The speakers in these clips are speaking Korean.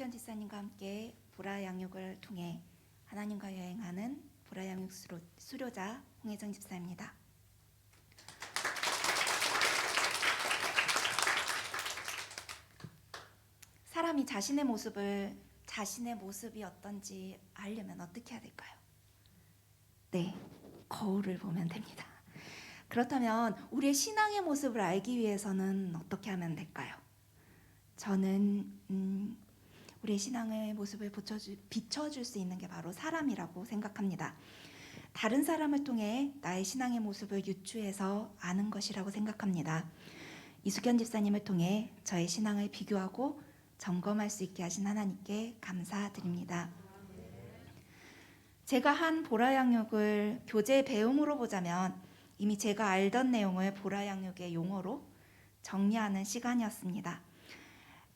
이숙현 집사님과 함께 보라 양육을 통해 하나님과 여행하는 보라 양육 수료자 홍혜정 집사입니다. 사람이 자신의 모습이 어떤지 알려면 어떻게 해야 될까요? 네, 거울을 보면 됩니다. 그렇다면 우리의 신앙의 모습을 알기 위해서는 어떻게 하면 될까요? 저는 우리의 신앙의 모습을 비춰줄 수 있는 게 바로 사람이라고 생각합니다. 다른 사람을 통해 나의 신앙의 모습을 유추해서 아는 것이라고 생각합니다. 이숙현 집사님을 통해 저의 신앙을 비교하고 점검할 수 있게 하신 하나님께 감사드립니다. 제가 한 보라 양육을 교재 배움으로 보자면 이미 제가 알던 내용을 보라 양육의 용어로 정리하는 시간이었습니다.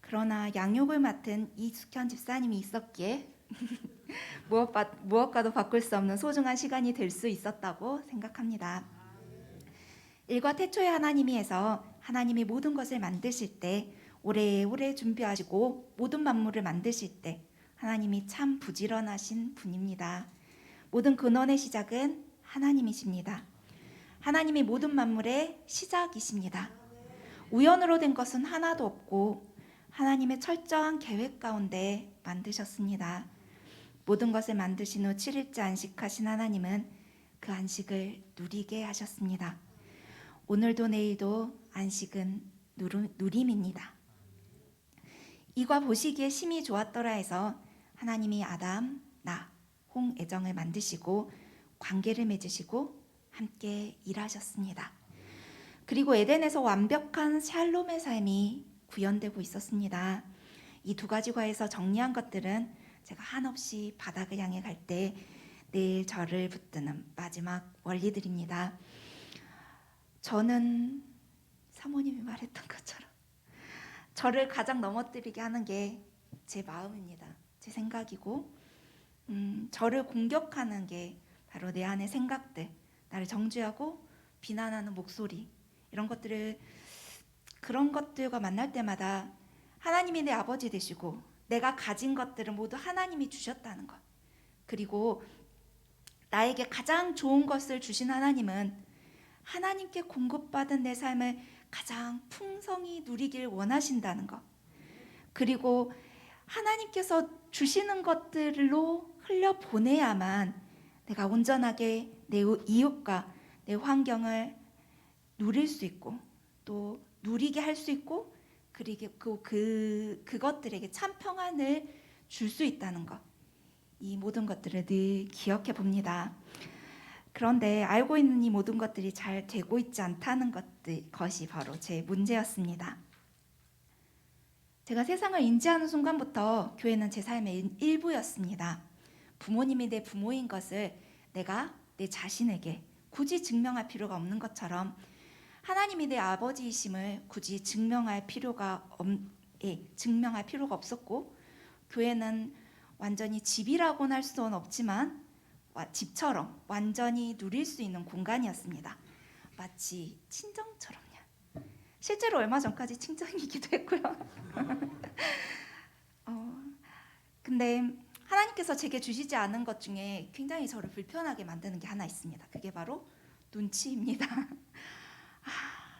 그러나 양육을 맡은 이숙현 집사님이 있었기에 무엇과도 바꿀 수 없는 소중한 시간이 될 수 있었다고 생각합니다. 일과 태초에 하나님이 해서 하나님이 모든 것을 만드실 때 오래오래 준비하시고 모든 만물을 만드실 때 하나님이 참 부지런하신 분입니다. 모든 근원의 시작은 하나님이십니다. 하나님이 모든 만물의 시작이십니다. 우연으로 된 것은 하나도 없고 하나님의 철저한 계획 가운데 만드셨습니다. 모든 것을 만드신 후 7일째 안식하신 하나님은 그 안식을 누리게 하셨습니다. 오늘도 내일도 안식은 누림입니다. 이과 보시기에 심히 좋았더라 해서 하나님이 아담, 나, 홍애정을 만드시고 관계를 맺으시고 함께 일하셨습니다. 그리고 에덴에서 완벽한 샬롬의 삶이 구현되고 있었습니다. 이 두 가지 과에서 정리한 것들은 제가 한없이 바닥을 향해 갈 때 늘 저를 붙드는 마지막 원리들입니다. 저는 사모님이 말했던 것처럼 저를 가장 넘어뜨리게 하는 게 제 마음입니다. 제 생각이고 저를 공격하는 게 바로 내 안의 생각들, 나를 정죄하고 비난하는 목소리, 그런 것들과 만날 때마다 하나님이 내 아버지 되시고 내가 가진 것들은 모두 하나님이 주셨다는 것, 그리고 나에게 가장 좋은 것을 주신 하나님은 하나님께 공급받은 내 삶을 가장 풍성히 누리길 원하신다는 것, 그리고 하나님께서 주시는 것들로 흘려보내야만 내가 온전하게 내 이웃과 내 환경을 누릴 수 있고 또 누리게 할 수 있고 그리고 그것들에게 참 평안을 줄 수 있다는 것, 이 모든 것들을 늘 기억해 봅니다. 그런데 알고 있는 이 모든 것들이 잘 되고 있지 않다는 것이 바로 제 문제였습니다. 제가 세상을 인지하는 순간부터 교회는 제 삶의 일부였습니다. 부모님이 내 부모인 것을 내가 내 자신에게 굳이 증명할 필요가 없는 것처럼 하나님이 내 아버지이심을 굳이 증명할 필요가 없었고, 교회는 완전히 집이라고는 할 수는 없지만 집처럼 완전히 누릴 수 있는 공간이었습니다. 마치 친정처럼요. 실제로 얼마 전까지 친정이기도 했고요. 근데 하나님께서 제게 주시지 않은 것 중에 굉장히 저를 불편하게 만드는 게 하나 있습니다. 그게 바로 눈치입니다.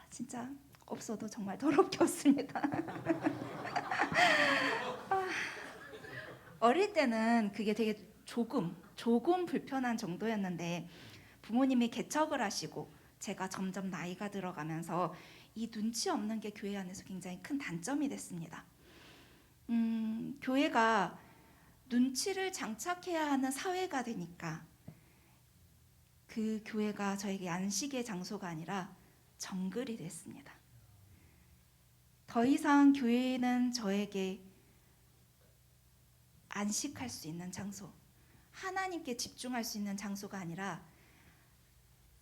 진짜 없어도 정말 더럽게 없습니다. 어릴 때는 그게 되게 조금 불편한 정도였는데 부모님이 개척을 하시고 제가 점점 나이가 들어가면서 이 눈치 없는 게 교회 안에서 굉장히 큰 단점이 됐습니다. 교회가 눈치를 장착해야 하는 사회가 되니까 그 교회가 저에게 안식의 장소가 아니라 정글이 됐습니다. 더 이상 교회는 저에게 안식할 수 있는 장소, 하나님께 집중할 수 있는 장소가 아니라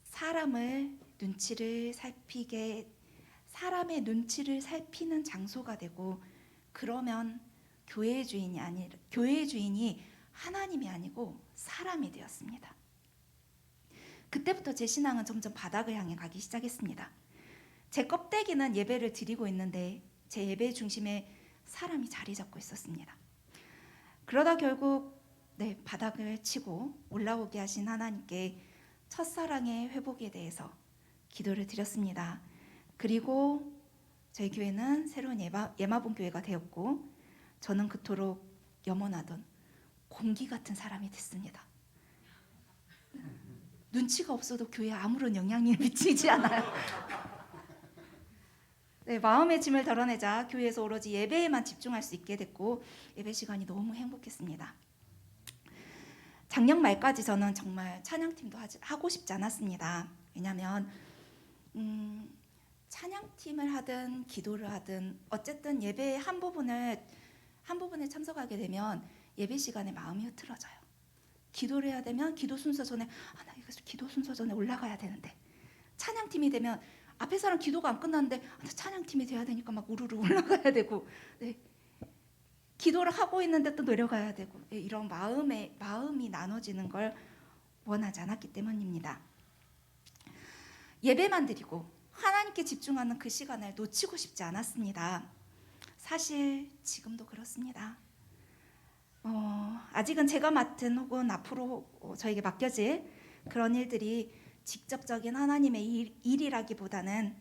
사람의 눈치를 살피는 장소가 되고, 그러면 교회의 주인이 하나님이 아니고 사람이 되었습니다. 그때부터 제 신앙은 점점 바닥을 향해 가기 시작했습니다. 제 껍데기는 예배를 드리고 있는데 제 예배 중심에 사람이 자리 잡고 있었습니다. 그러다 결국 바닥을 치고 올라오게 하신 하나님께 첫사랑의 회복에 대해서 기도를 드렸습니다. 그리고 저희 교회는 새로운 예마본 교회가 되었고 저는 그토록 염원하던 공기 같은 사람이 됐습니다. 눈치가 없어도 교회에 아무런 영향을 미치지 않아요. 마음의 짐을 덜어내자 교회에서 오로지 예배에만 집중할 수 있게 됐고 예배 시간이 너무 행복했습니다. 작년 말까지 저는 정말 찬양팀도 하고 싶지 않았습니다. 왜냐하면 찬양팀을 하든 기도를 하든 어쨌든 예배의 한 부분에 참석하게 되면 예배 시간에 마음이 흐트러져요. 기도를 해야 되면 기도 순서 전에 나 이거 기도 순서 전에 올라가야 되는데, 찬양팀이 되면 앞에 사람 기도가 안 끝났는데 나 찬양팀이 돼야 되니까 막 우르르 올라가야 되고, 기도를 하고 있는데 또 내려가야 되고, 이런 마음이 나눠지는 걸 원하지 않았기 때문입니다. 예배만 드리고 하나님께 집중하는 그 시간을 놓치고 싶지 않았습니다. 사실 지금도 그렇습니다. 아직은 제가 맡은 혹은 앞으로 저에게 맡겨질 그런 일들이 직접적인 하나님의 일이라기보다는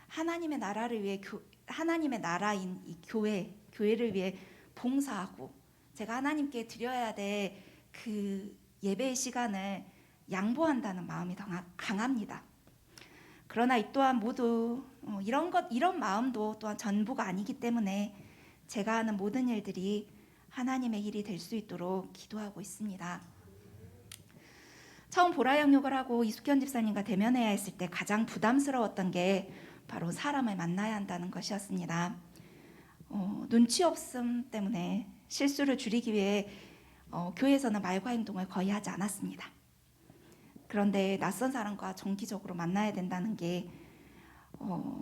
하나님의 나라를 위해 하나님의 나라인 이 교회를 위해 봉사하고 제가 하나님께 드려야 될 그 예배의 시간을 양보한다는 마음이 더 강합니다. 그러나 이 또한 모두 이런 마음도 또한 전부가 아니기 때문에 제가 하는 모든 일들이 하나님의 일이 될 수 있도록 기도하고 있습니다. 처음 보라 양육을 하고 이숙현 집사님과 대면해야 했을 때 가장 부담스러웠던 게 바로 사람을 만나야 한다는 것이었습니다. 눈치 없음 때문에 실수를 줄이기 위해 교회에서는 말과 행동을 거의 하지 않았습니다. 그런데 낯선 사람과 정기적으로 만나야 된다는 게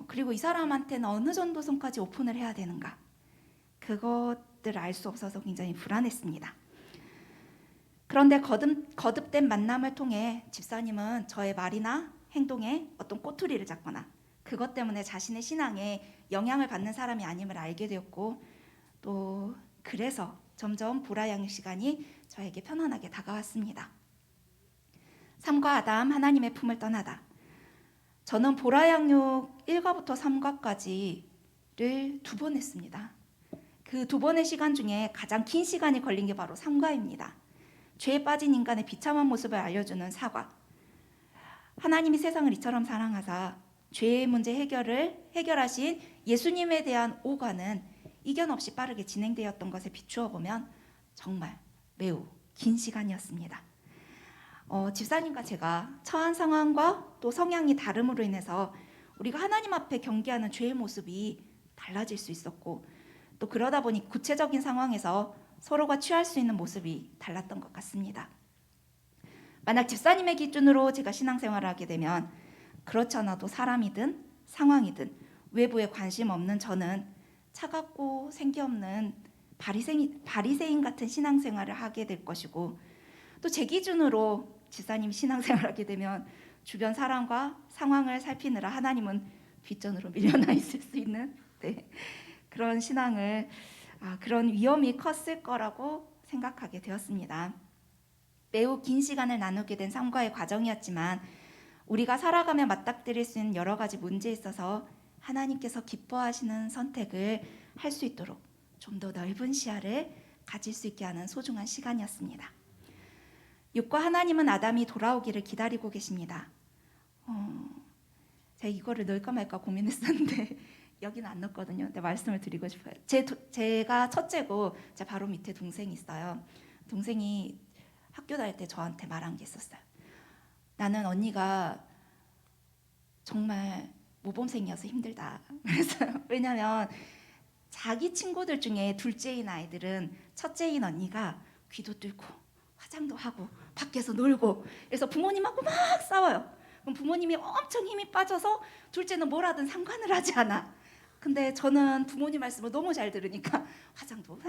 그리고 이 사람한테는 어느 정도 선까지 오픈을 해야 되는가, 그것들을 알 수 없어서 굉장히 불안했습니다. 그런데 거듭된 만남을 통해 집사님은 저의 말이나 행동에 어떤 꼬투리를 잡거나 그것 때문에 자신의 신앙에 영향을 받는 사람이 아님을 알게 되었고, 또 그래서 점점 보라 양육 시간이 저에게 편안하게 다가왔습니다. 삼과 아담 하나님의 품을 떠나다. 저는 보라 양육 1과부터 3과까지를 2번 했습니다. 그 2번의 시간 중에 가장 긴 시간이 걸린 게 바로 3과입니다. 죄에 빠진 인간의 비참한 모습을 알려주는 4과. 하나님이 세상을 이처럼 사랑하사 죄의 문제 해결하신 예수님에 대한 5과는 이견 없이 빠르게 진행되었던 것에 비추어 보면 정말 매우 긴 시간이었습니다. 집사님과 제가 처한 상황과 또 성향이 다름으로 인해서 우리가 하나님 앞에 경계하는 죄의 모습이 달라질 수 있었고, 또 그러다 보니 구체적인 상황에서 서로가 취할 수 있는 모습이 달랐던 것 같습니다. 만약 집사님의 기준으로 제가 신앙생활을 하게 되면 그렇지 않아도 사람이든 상황이든 외부에 관심 없는 저는 차갑고 생기 없는 바리새인 같은 신앙생활을 하게 될 것이고, 또 제 기준으로 집사님 신앙생활을 하게 되면 주변 사람과 상황을 살피느라 하나님은 뒷전으로 밀려나 있을 수 있는 그런 신앙을 그런 위험이 컸을 거라고 생각하게 되었습니다. 매우 긴 시간을 나누게 된 삶과의 과정이었지만 우리가 살아가며 맞닥뜨릴 수 있는 여러 가지 문제에 있어서 하나님께서 기뻐하시는 선택을 할 수 있도록 좀 더 넓은 시야를 가질 수 있게 하는 소중한 시간이었습니다. 6과 하나님은 아담이 돌아오기를 기다리고 계십니다. 제가 이거를 넣을까 말까 고민했었는데 여기는 안 넣었거든요. 근데 말씀을 드리고 싶어요. 제가 첫째고 제 바로 밑에 동생이 있어요. 동생이 학교 다닐 때 저한테 말한 게 있었어요. 나는 언니가 정말 모범생이어서 힘들다 그랬어요. 왜냐하면 자기 친구들 중에 둘째인 아이들은 첫째인 언니가 귀도 뚫고 화장도 하고 밖에서 놀고, 그래서 부모님하고 막 싸워요. 그럼 부모님이 엄청 힘이 빠져서 둘째는 뭘 하든 상관을 하지 않아. 근데 저는 부모님 말씀을 너무 잘 들으니까 화장도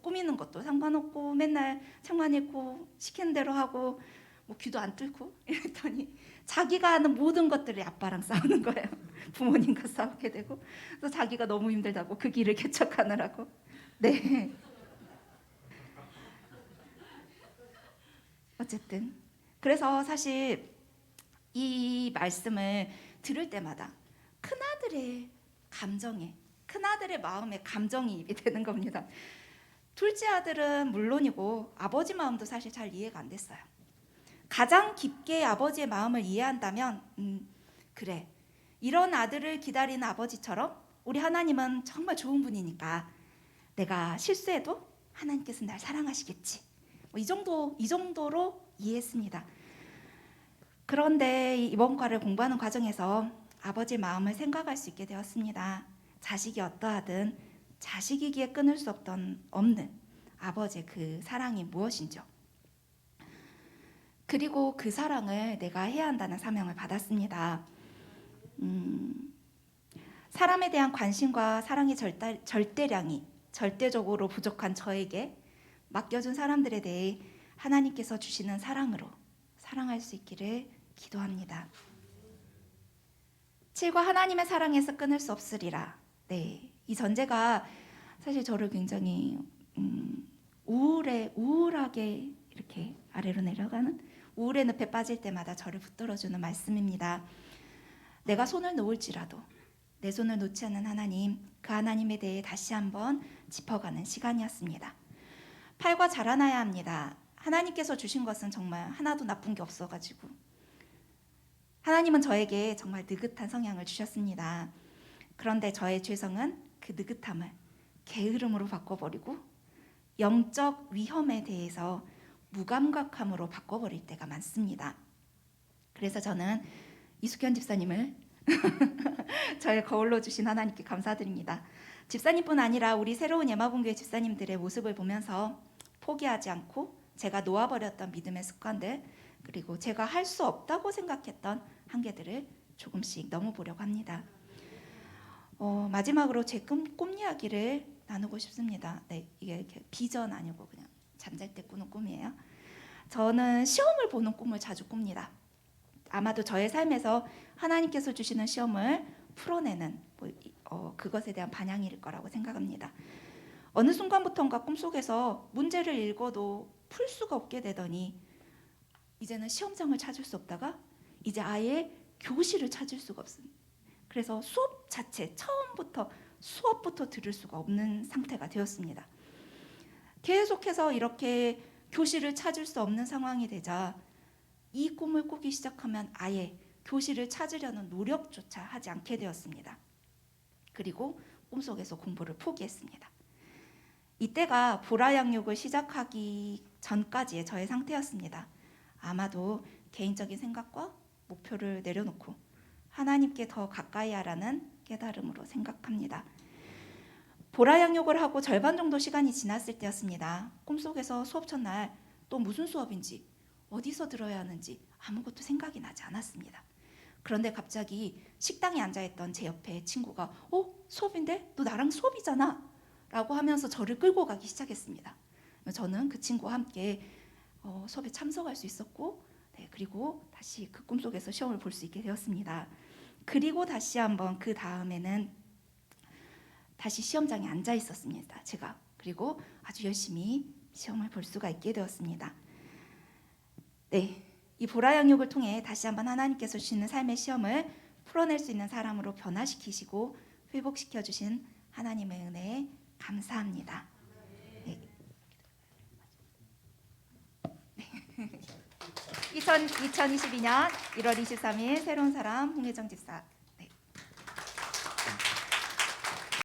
꾸미는 것도 상관없고 맨날 창만 읽고 시키는 대로 하고 귀도 안 뚫고 이랬더니 자기가 하는 모든 것들이 아빠랑 싸우는 거예요. 부모님과 싸우게 되고, 또 자기가 너무 힘들다고 그 길을 개척하느라고. 어쨌든 그래서 사실 이 말씀을 들을 때마다 큰아들의 마음에 감정이입이 되는 겁니다. 둘째 아들은 물론이고 아버지 마음도 사실 잘 이해가 안 됐어요. 가장 깊게 아버지의 마음을 이해한다면 그래, 이런 아들을 기다리는 아버지처럼 우리 하나님은 정말 좋은 분이니까 내가 실수해도 하나님께서 날 사랑하시겠지. 이 정도로 이해했습니다. 그런데 이번 과를 공부하는 과정에서 아버지의 마음을 생각할 수 있게 되었습니다. 자식이 어떠하든 자식이기에 끊을 수 없는 아버지의 그 사랑이 무엇인지요. 그리고 그 사랑을 내가 해야 한다는 사명을 받았습니다. 사람에 대한 관심과 사랑의 절대량이 절대적으로 부족한 저에게 맡겨준 사람들에 대해 하나님께서 주시는 사랑으로 사랑할 수 있기를 기도합니다. 7과 하나님의 사랑에서 끊을 수 없으리라. 네, 이 전제가 사실 저를 굉장히 우울하게 이렇게 아래로 내려가는 우울의 늪에 빠질 때마다 저를 붙들어주는 말씀입니다. 내가 손을 놓을지라도 내 손을 놓지 않는 하나님, 그 하나님에 대해 다시 한번 짚어가는 시간이었습니다. 팔과 자라나야 합니다. 하나님께서 주신 것은 정말 하나도 나쁜 게 없어가지고 하나님은 저에게 정말 느긋한 성향을 주셨습니다. 그런데 저의 죄성은 그 느긋함을 게으름으로 바꿔버리고 영적 위험에 대해서 무감각함으로 바꿔버릴 때가 많습니다. 그래서 저는 이숙현 집사님을 저의 거울로 주신 하나님께 감사드립니다. 집사님뿐 아니라 우리 새로운 예마분교회 집사님들의 모습을 보면서 포기하지 않고 제가 놓아버렸던 믿음의 습관들, 그리고 제가 할 수 없다고 생각했던 한계들을 조금씩 넘어보려고 합니다. 마지막으로 제 꿈 이야기를 나누고 싶습니다. 네, 이게 이렇게 비전 아니고 그냥 잠잘 때 꾸는 꿈이에요. 저는 시험을 보는 꿈을 자주 꿉니다. 아마도 저의 삶에서 하나님께서 주시는 시험을 풀어내는 그것에 대한 반향일 거라고 생각합니다. 어느 순간부터인가 꿈속에서 문제를 읽어도 풀 수가 없게 되더니 이제는 시험장을 찾을 수 없다가 이제 아예 교실을 찾을 수가 없습니다. 그래서 수업 자체 처음부터 수업부터 들을 수가 없는 상태가 되었습니다. 계속해서 이렇게 교실을 찾을 수 없는 상황이 되자 이 꿈을 꾸기 시작하면 아예 교실을 찾으려는 노력조차 하지 않게 되었습니다. 그리고 꿈속에서 공부를 포기했습니다. 이때가 보라양육을 시작하기 전까지의 저의 상태였습니다. 아마도 개인적인 생각과 목표를 내려놓고 하나님께 더 가까이 하라는 깨달음으로 생각합니다. 보라양육을 하고 절반 정도 시간이 지났을 때였습니다. 꿈속에서 수업 첫날 또 무슨 수업인지 어디서 들어야 하는지 아무것도 생각이 나지 않았습니다. 그런데 갑자기 식당에 앉아있던 제 옆에 친구가 수업인데? 너 나랑 수업이잖아 라고 하면서 저를 끌고 가기 시작했습니다. 저는 그 친구와 함께 수업에 참석할 수 있었고, 그리고 다시 그 꿈속에서 시험을 볼 수 있게 되었습니다. 그리고 다시 한번 그 다음에는 다시 시험장에 앉아 있었습니다. 제가 그리고 아주 열심히 시험을 볼 수가 있게 되었습니다. 네, 이 보라양육을 통해 다시 한번 하나님께서 주시는 삶의 시험을 풀어낼 수 있는 사람으로 변화시키시고 회복시켜 주신 하나님의 은혜에 감사합니다. 네. 2022년 1월 23일 새로운 사람 홍혜정 집사